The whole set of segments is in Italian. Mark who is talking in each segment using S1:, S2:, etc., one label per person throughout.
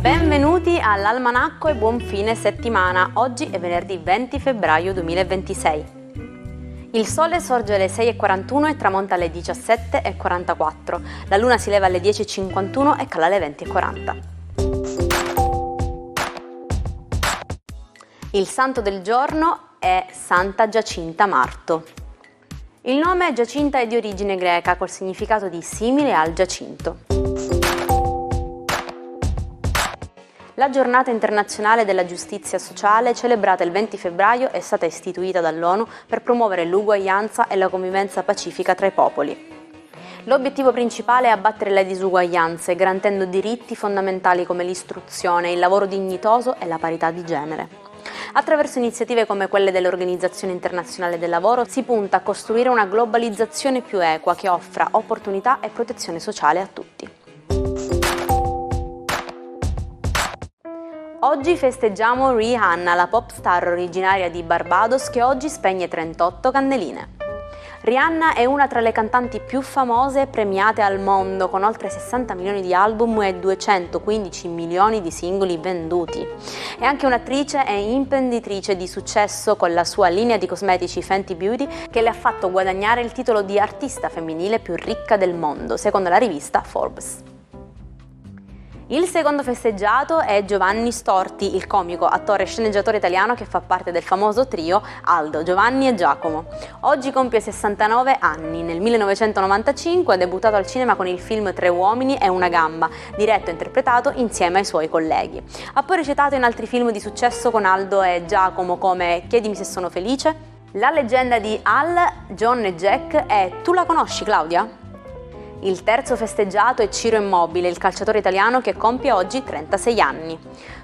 S1: Benvenuti all'Almanacco e buon fine settimana. Oggi è venerdì 20 febbraio 2026. Il sole sorge alle 6:41 e tramonta alle 17:44. La luna si leva alle 10:51 e cala alle 20:40. Il santo del giorno è Santa Giacinta Marto. Il nome Giacinta è di origine greca col significato di simile al giacinto. La giornata internazionale della giustizia sociale, celebrata il 20 febbraio, è stata istituita dall'ONU per promuovere l'uguaglianza e la convivenza pacifica tra i popoli. L'obiettivo principale è abbattere le disuguaglianze, garantendo diritti fondamentali come l'istruzione, il lavoro dignitoso e la parità di genere. Attraverso iniziative come quelle dell'Organizzazione Internazionale del Lavoro si punta a costruire una globalizzazione più equa che offra opportunità e protezione sociale a tutti. Oggi festeggiamo Rihanna, la pop star originaria di Barbados che oggi spegne 38 candeline. Rihanna è una tra le cantanti più famose e premiate al mondo, con oltre 60 milioni di album e 215 milioni di singoli venduti. È anche un'attrice e imprenditrice di successo con la sua linea di cosmetici Fenty Beauty che le ha fatto guadagnare il titolo di artista femminile più ricca del mondo, secondo la rivista Forbes. Il secondo festeggiato è Giovanni Storti, il comico, attore e sceneggiatore italiano che fa parte del famoso trio Aldo, Giovanni e Giacomo. Oggi compie 69 anni. Nel 1995 ha debuttato al cinema con il film Tre uomini e una gamba, diretto e interpretato insieme ai suoi colleghi. Ha poi recitato in altri film di successo con Aldo e Giacomo come Chiedimi se sono felice. La leggenda di Al, John e Jack è Tu la conosci, Claudia? Il terzo festeggiato è Ciro Immobile, il calciatore italiano che compie oggi 36 anni.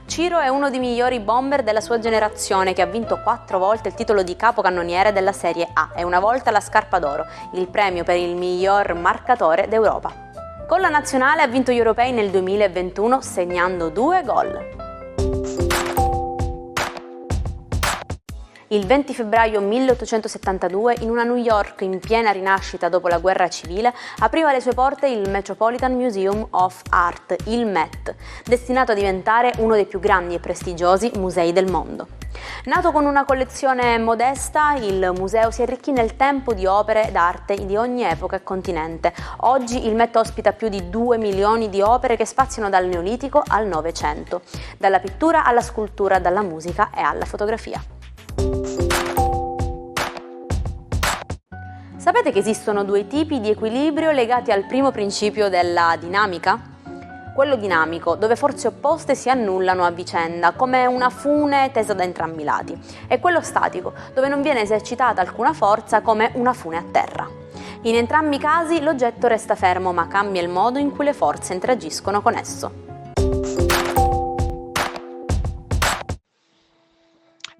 S1: Ciro è uno dei migliori bomber della sua generazione che ha vinto 4 volte il titolo di capocannoniere della Serie A e una volta la Scarpa d'Oro, il premio per il miglior marcatore d'Europa. Con la nazionale ha vinto gli europei nel 2021 segnando 2 gol. Il 20 febbraio 1872, in una New York in piena rinascita dopo la guerra civile, apriva le sue porte il Metropolitan Museum of Art, il Met, destinato a diventare uno dei più grandi e prestigiosi musei del mondo. Nato con una collezione modesta, il museo si arricchì nel tempo di opere d'arte di ogni epoca e continente. Oggi il Met ospita più di 2 milioni di opere che spaziano dal Neolitico al Novecento, dalla pittura alla scultura, dalla musica e alla fotografia. Sapete che esistono 2 tipi di equilibrio legati al primo principio della dinamica? Quello dinamico, dove forze opposte si annullano a vicenda, come una fune tesa da entrambi i lati, e quello statico, dove non viene esercitata alcuna forza, come una fune a terra. In entrambi i casi l'oggetto resta fermo, ma cambia il modo in cui le forze interagiscono con esso.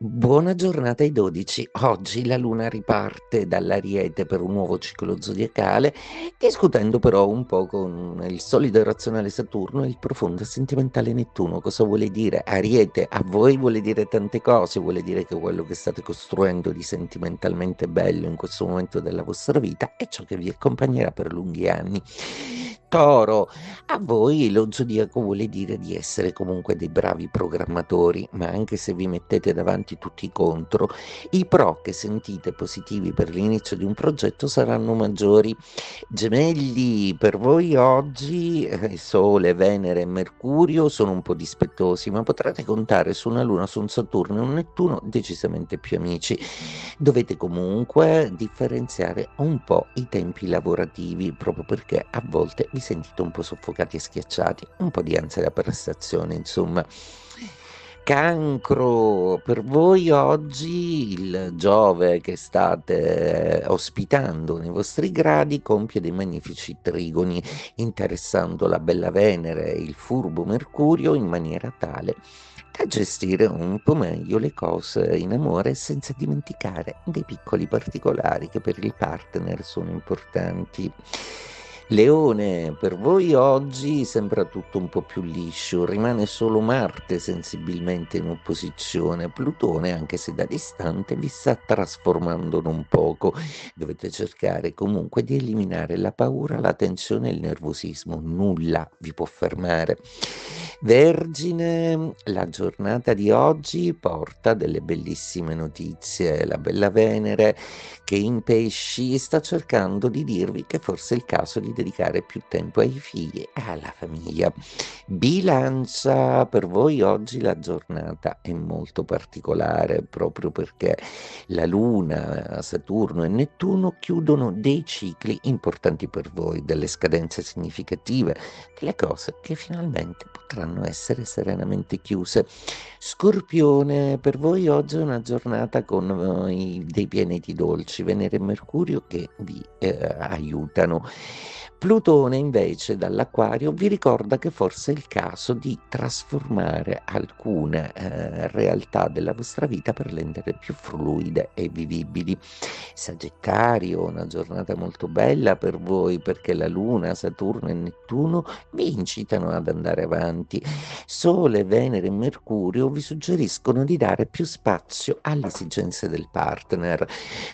S2: Buona giornata ai 12. Oggi la Luna riparte dall'Ariete per un nuovo ciclo zodiacale, discutendo però un po' con il solido e razionale Saturno e il profondo e sentimentale Nettuno. Cosa vuole dire? Ariete a voi vuole dire tante cose, vuole dire che quello che state costruendo di sentimentalmente bello in questo momento della vostra vita è ciò che vi accompagnerà per lunghi anni. Toro, a voi lo zodiaco vuole dire di essere comunque dei bravi programmatori, ma anche se vi mettete davanti tutti i contro, i pro che sentite positivi per l'inizio di un progetto saranno maggiori. Gemelli, per voi oggi Sole, Venere e Mercurio sono un po' dispettosi, ma potrete contare su una Luna, su un Saturno e un Nettuno decisamente più amici. Dovete comunque differenziare un po' i tempi lavorativi, proprio perché a volte vi sentite un po' soffocati e schiacciati, un po' di ansia da prestazione, insomma. Cancro, per voi oggi il Giove che state ospitando nei vostri gradi compie dei magnifici trigoni, interessando la bella Venere e il furbo Mercurio in maniera tale da gestire un po' meglio le cose in amore senza dimenticare dei piccoli particolari che per il partner sono importanti. Leone, per voi oggi sembra tutto un po' più liscio, rimane solo Marte sensibilmente in opposizione. Plutone, anche se da distante, vi sta trasformando non poco. Dovete cercare comunque di eliminare la paura, la tensione e il nervosismo. Nulla vi può fermare. Vergine, la giornata di oggi porta delle bellissime notizie. La bella Venere che in Pesci sta cercando di dirvi che forse è il caso di dedicare più tempo ai figli e alla famiglia. Bilancia, per voi oggi la giornata è molto particolare proprio perché la Luna, Saturno e Nettuno chiudono dei cicli importanti per voi, delle scadenze significative, delle cose che finalmente potranno essere serenamente chiuse. Scorpione, per voi oggi è una giornata con dei pianeti dolci, Venere e Mercurio che vi aiutano. Plutone invece dall'Acquario vi ricorda che forse è il caso di trasformare alcune realtà della vostra vita per renderle più fluide e vivibili. Sagittario, una giornata molto bella per voi perché la Luna, Saturno e Nettuno vi incitano ad andare avanti. Sole, Venere e Mercurio vi suggeriscono di dare più spazio alle esigenze del partner.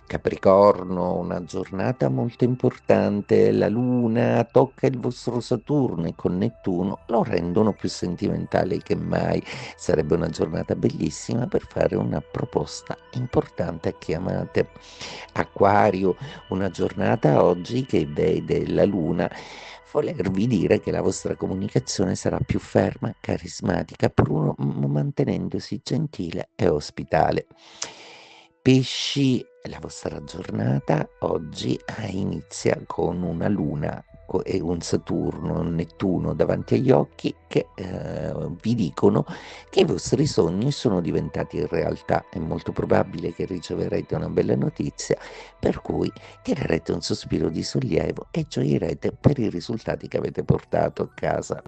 S2: Capricorno, una giornata molto importante, la Luna tocca il vostro Saturno e con Nettuno lo rendono più sentimentale che mai. Sarebbe una giornata bellissima per fare una proposta importante a chi amate. Acquario, una giornata oggi che vede la Luna volervi dire che la vostra comunicazione sarà più ferma, carismatica, pur mantenendosi gentile e ospitale. Pesci, la vostra giornata oggi inizia con una Luna e un Saturno, un Nettuno davanti agli occhi che vi dicono che i vostri sogni sono diventati realtà. È molto probabile che riceverete una bella notizia, per cui tirerete un sospiro di sollievo e gioirete per i risultati che avete portato a casa.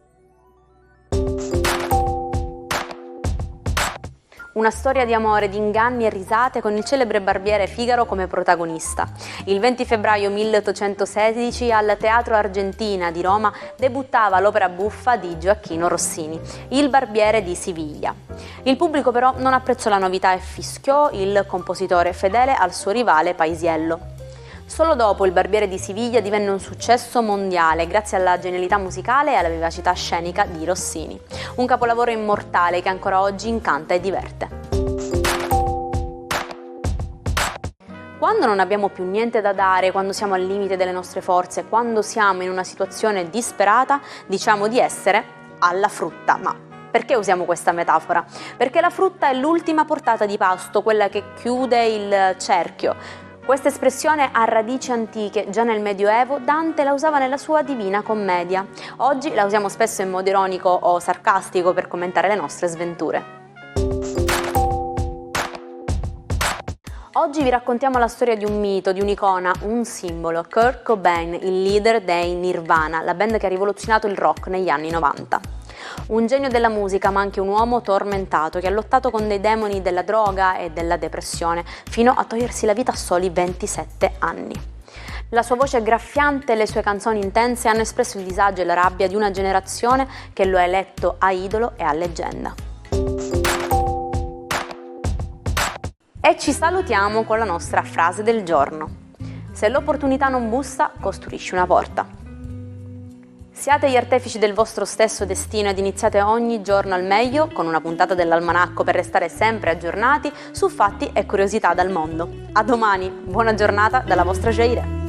S1: Una storia di amore, di inganni e risate con il celebre barbiere Figaro come protagonista. Il 20 febbraio 1816 al Teatro Argentina di Roma debuttava l'opera buffa di Gioacchino Rossini, Il barbiere di Siviglia. Il pubblico però non apprezzò la novità e fischiò il compositore fedele al suo rivale Paisiello. Solo dopo Il barbiere di Siviglia divenne un successo mondiale grazie alla genialità musicale e alla vivacità scenica di Rossini. Un capolavoro immortale che ancora oggi incanta e diverte. Quando non abbiamo più niente da dare, quando siamo al limite delle nostre forze, quando siamo in una situazione disperata, diciamo di essere alla frutta. Ma perché usiamo questa metafora? Perché la frutta è l'ultima portata di pasto, quella che chiude il cerchio. Questa espressione ha radici antiche, già nel Medioevo Dante la usava nella sua Divina Commedia. Oggi la usiamo spesso in modo ironico o sarcastico per commentare le nostre sventure. Oggi vi raccontiamo la storia di un mito, di un'icona, un simbolo, Kurt Cobain, il leader dei Nirvana, la band che ha rivoluzionato il rock negli anni 90. Un genio della musica, ma anche un uomo tormentato che ha lottato con dei demoni della droga e della depressione fino a togliersi la vita a soli 27 anni. La sua voce graffiante e le sue canzoni intense hanno espresso il disagio e la rabbia di una generazione che lo ha eletto a idolo e a leggenda. E ci salutiamo con la nostra frase del giorno. Se l'opportunità non bussa, costruisci una porta. Siate gli artefici del vostro stesso destino ed iniziate ogni giorno al meglio con una puntata dell'Almanacco per restare sempre aggiornati su fatti e curiosità dal mondo. A domani, buona giornata dalla vostra Jaire.